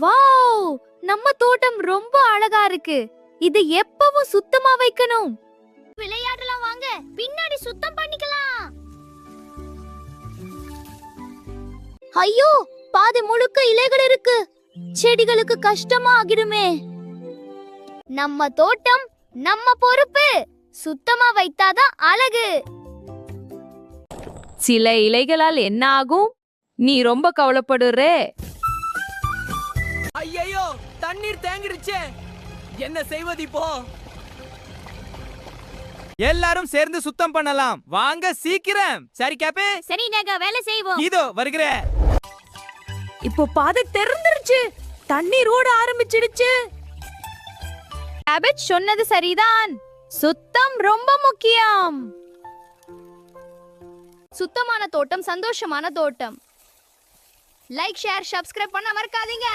Wow, நம்ம தோட்டம் ரொம்ப அழகா இருக்கு. இது எப்பவும் சுத்தமா வைக்கணும். விளையாடலாம் வாங்க, பின்னாடி சுத்தம் பண்ணிக்கலாம். ஐயோ, பாதி முழுக்க இலைகள் இருக்கு. செடிகளுக்கு கஷ்டமா ஆகிடுமே. நம்ம தோட்டம் நம்ம பொறுப்பு. சுத்தமா வைத்தாதான் அழகு. சில இலைகளால் என்ன ஆகும்? நீ ரொம்ப கவலைப்படுறே. ஐயோ, தண்ணீர் தேங்கிடுச்சே. என்ன செய்வது இப்போ? எல்லாரும் சேர்ந்து சுத்தம் பண்ணலாம் வாங்க, சீக்கிரம். சரி கேப்பே. சரி நாங்க வேலை செய்வோம். இதோ வருகிறேன். இப்போ பாதை திறந்துருச்சு. தண்ணீர் ஓட ஆரம்பிச்சிடுச்சு. கேபேஜ் சொன்னது சரிதான். சுத்தம் ரொம்ப முக்கியம். சுத்தமான தோட்டம் சந்தோஷமான தோட்டம். லைக், ஷேர், சப்ஸ்கிரைப் பண்ண மறக்காதீங்க.